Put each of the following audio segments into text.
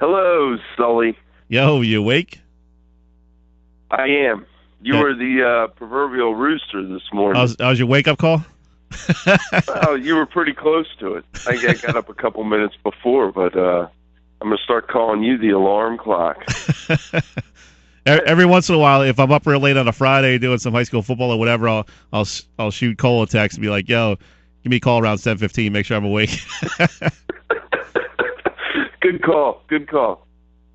Hello, Sully. Yo, you awake? I am. You were the proverbial rooster this morning. That was your wake-up call? Well, you were pretty close to it. I got up a couple minutes before, but I'm going to start calling you the alarm clock. Every once in a while, if I'm up real late on a Friday doing some high school football or whatever, I'll shoot Cole a text and be like, yo, give me a call around 7:15, make sure I'm awake. Good call. Good call.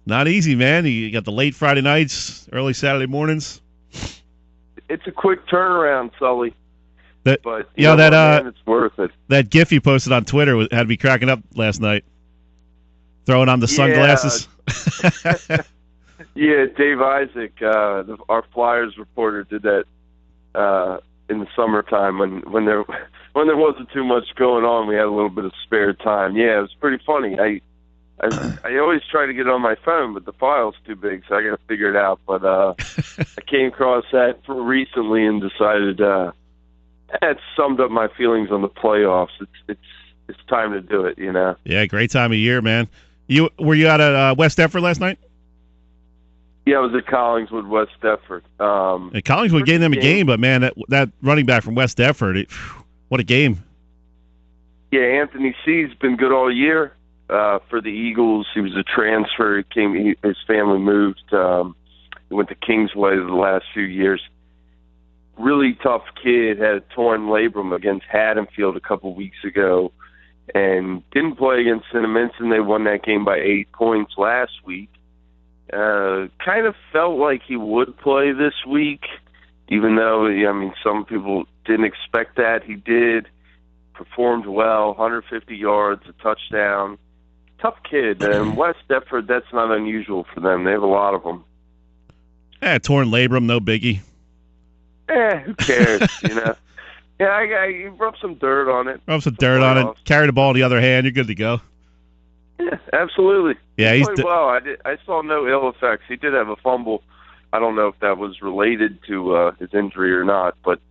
Not easy, man. You got the late Friday nights, early Saturday mornings. It's a quick turnaround, Sully. Man, it's worth it. That GIF you posted on Twitter had me cracking up last night. Throwing on the sunglasses. Yeah, Dave Isaac, our Flyers reporter, did that in the summertime when there wasn't too much going on. We had a little bit of spare time. Yeah, it was pretty funny. I always try to get it on my phone, but the file's too big, so I got to figure it out. But I came across that recently and decided it summed up my feelings on the playoffs. It's time to do it, you know. Yeah, great time of year, man. Were you out at West Deptford last night? Yeah, I was at Collingswood, West Deptford. Collingswood gave them a game, but man, that running back from West Deptford, what a game! Yeah, Anthony C's been good all year. For the Eagles, he was a transfer. His family moved. He went to Kingsway the last few years. Really tough kid. Had a torn labrum against Haddonfield a couple weeks ago, and didn't play against Cinnaminson. They won that game by 8 points last week. Kind of felt like he would play this week, even though some people didn't expect that. He did. Performed well. 150 yards, a touchdown. Tough kid, and West Deptford, that's not unusual for them. They have a lot of them. Torn labrum, no biggie. Who cares, you know? Yeah, you rub some dirt on it. Rub some dirt on it. Carry the ball in the other hand. You're good to go. Yeah, absolutely. Yeah, he played well. I saw no ill effects. He did have a fumble. I don't know if that was related to his injury or not, but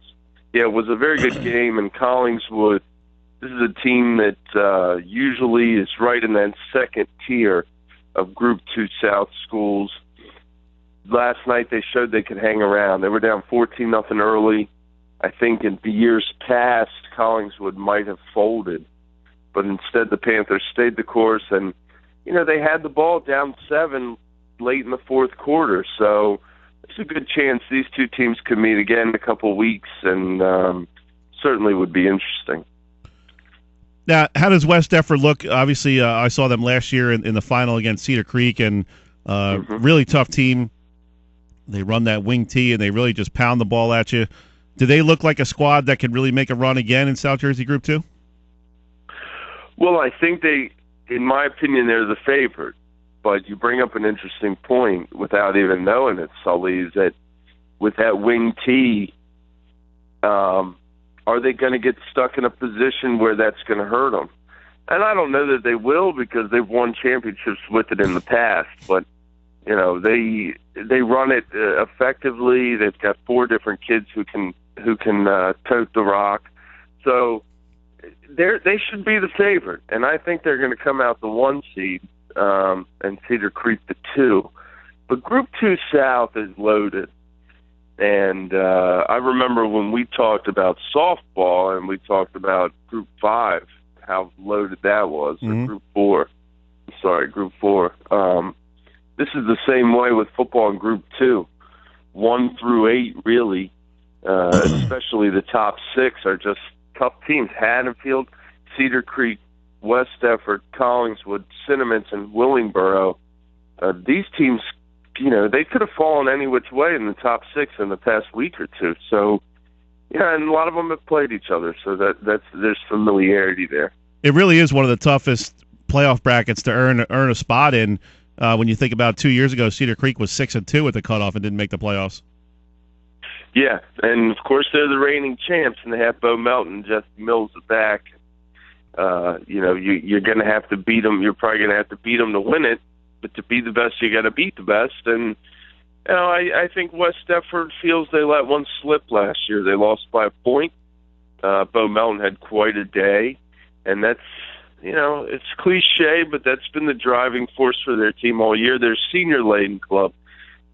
yeah, it was a very good game. And Collingswood, this is a team that usually is right in that second tier of Group 2 South schools. Last night they showed they could hang around. They were down 14-0 early. I think in the years past, Collingswood might have folded, but instead the Panthers stayed the course, and they had the ball down 7 late in the fourth quarter. So it's a good chance these two teams could meet again in a couple of weeks, and certainly would be interesting. Now, how does West Deptford look? Obviously, I saw them last year in the final against Cedar Creek, and really tough team. They run that wing tee, and they really just pound the ball at you. Do they look like a squad that could really make a run again in South Jersey Group 2? Well, I think in my opinion, they're the favorite. But you bring up an interesting point without even knowing it, Sully, is that with that wing tee, are they going to get stuck in a position where that's going to hurt them? And I don't know that they will, because they've won championships with it in the past. But they run it effectively. They've got 4 different kids who can tote the rock. So they should be the favorite, and I think they're going to come out the 1 seed and Cedar Creek the 2. But Group 2 South is loaded. And I remember when we talked about softball and we talked about Group 5, how loaded that was, or Group 4. Sorry, Group 4. This is the same way with football in Group 2. 1 through 8, really, especially the top 6, are just tough teams. Haddonfield, Cedar Creek, West Deptford, Collingswood, Cinnaminson, Willingboro. These teams, they could have fallen any which way in the top 6 in the past week or two. So, yeah, and a lot of them have played each other, so there's familiarity there. It really is one of the toughest playoff brackets to earn a spot in. When you think about 2 years ago, Cedar Creek was 6-2 at the cutoff and didn't make the playoffs. Yeah, and of course they're the reigning champs, and they have Bo Melton, Jeff Mills back. You're going to have to beat them. You're probably going to have to beat them to win it, but to be the best, you got to beat the best. And I think West Deptford feels they let one slip last year. They lost by a point. Bo Melton had quite a day, and that's it's cliche, but that's been the driving force for their team all year. They're a senior-laden club.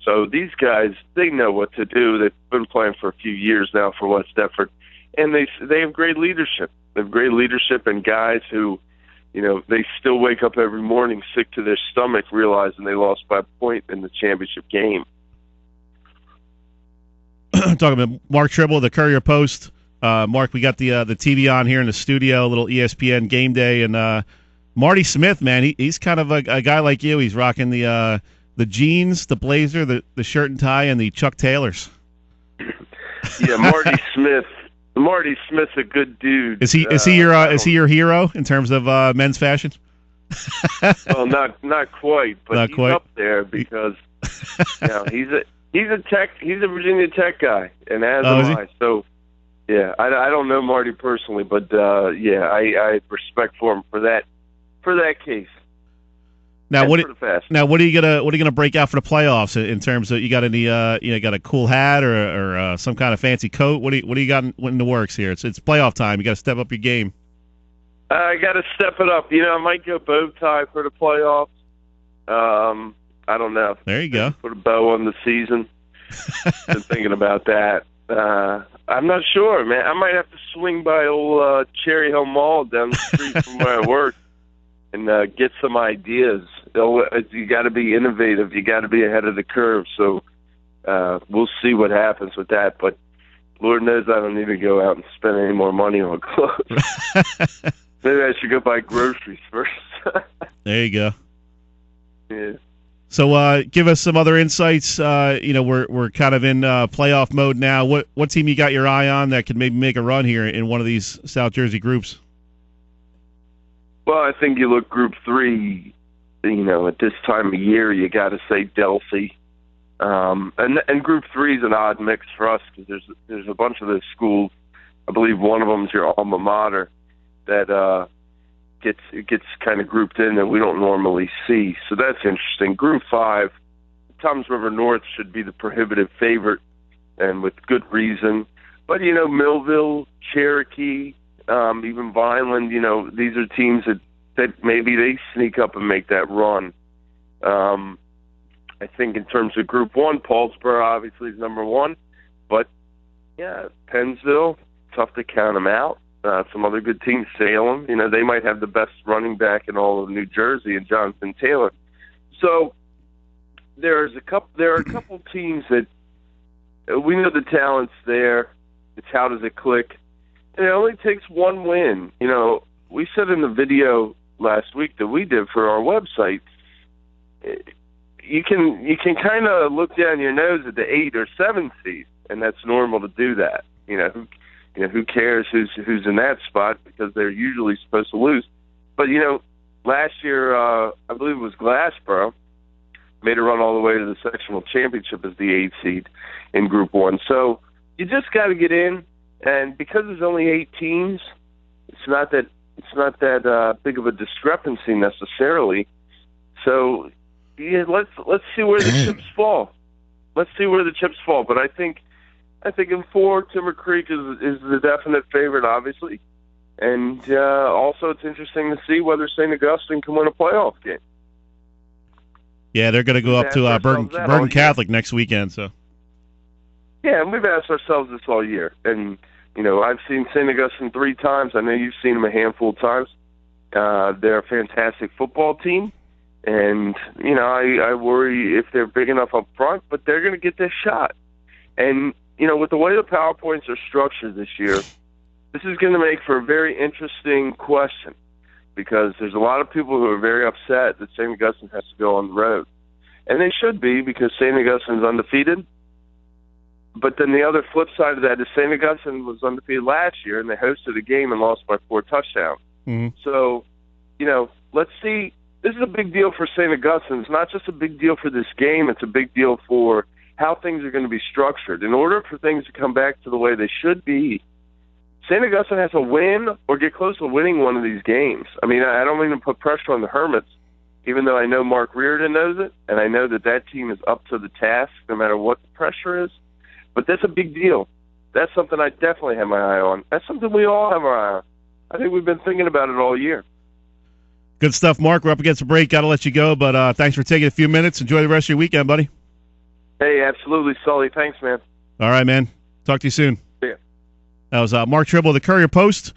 So these guys, they know what to do. They've been playing for a few years now for West Deptford, and they have great leadership. They have great leadership and guys who, they still wake up every morning sick to their stomach realizing they lost by a point in the championship game. Talking about Mark Trible, the Courier-Post. Mark, we got the TV on here in the studio, a little ESPN game day, and Marty Smith, man, he's kind of a guy like you. He's rocking the jeans, the blazer, the shirt and tie, and the Chuck Taylors. Yeah, Marty Smith. Marty Smith's a good dude. Is he your hero in terms of men's fashion? Well, not quite, but not he's quite. Up there because he's a Virginia Tech guy, and as am I. So yeah, I don't know Marty personally, but I respect for him for that case. Now what are you gonna break out for the playoffs in terms of, you got any got a cool hat or some kind of fancy coat? What do you got in the works here? It's playoff time. You got to step up your game. I got to step it up. I might go bow tie for the playoffs. I don't know. There you go. Put a bow on the season. Been thinking about that. I'm not sure, man. I might have to swing by old Cherry Hill Mall down the street from where I work and get some ideas. You got to be innovative. You got to be ahead of the curve. So we'll see what happens with that. But Lord knows I don't need to go out and spend any more money on clothes. Maybe I should go buy groceries first. There you go. Yeah. So give us some other insights. We're kind of in playoff mode now. What team you got your eye on that could maybe make a run here in one of these South Jersey groups? Well, I think you look Group 3, at this time of year, you got to say Delphi. And Group 3 is an odd mix for us because there's a bunch of those schools. I believe one of them is your alma mater that gets kind of grouped in that we don't normally see. So that's interesting. Group 5, Toms River North should be the prohibitive favorite, and with good reason. But, Millville, Cherokee, even Vineland, these are teams that maybe they sneak up and make that run. I think in terms of Group 1, Paulsboro obviously is number 1. But, yeah, Pennsville, tough to count them out. Some other good teams, Salem, they might have the best running back in all of New Jersey, and Jonathan Taylor. So there are a couple teams that we know the talent's there. It's how does it click? And it only takes one win. We said in the video last week that we did for our website, you can kind of look down your nose at the 8 or 7 seed, and that's normal to do that. Who cares who's in that spot because they're usually supposed to lose. But, last year, I believe it was Glassboro, made a run all the way to the sectional championship as the 8 seed in Group 1. So you just got to get in, and because there's only 8 teams, it's not that big of a discrepancy necessarily. So yeah, let's see where the chips fall. Let's see where the chips fall. But I think in 4, Timber Creek is the definite favorite, obviously. And also it's interesting to see whether St. Augustine can win a playoff game. Yeah, they're going to go up to Bergen Catholic next weekend. So. Yeah, and we've asked ourselves this all year. And, I've seen St. Augustine 3 times. I know you've seen them a handful of times. They're a fantastic football team. And, I worry if they're big enough up front, but they're going to get their shot. And, with the way the PowerPoints are structured this year, this is going to make for a very interesting question because there's a lot of people who are very upset that St. Augustine has to go on the road. And they should be because St. Augustine's undefeated. But then the other flip side of that is St. Augustine was undefeated last year, and they hosted a game and lost by 4 touchdowns. Mm-hmm. So, let's see. This is a big deal for St. Augustine. It's not just a big deal for this game. It's a big deal for how things are going to be structured. In order for things to come back to the way they should be, St. Augustine has to win or get close to winning one of these games. I mean, I don't mean to put pressure on the Hermits, even though I know Mark Reardon knows it, and I know that team is up to the task no matter what the pressure is. But that's a big deal. That's something I definitely have my eye on. That's something we all have our eye on. I think we've been thinking about it all year. Good stuff, Mark. We're up against a break. Got to let you go, but thanks for taking a few minutes. Enjoy the rest of your weekend, buddy. Hey, absolutely, Sully. Thanks, man. All right, man. Talk to you soon. Yeah. That was Mark Trible of the Courier-Post.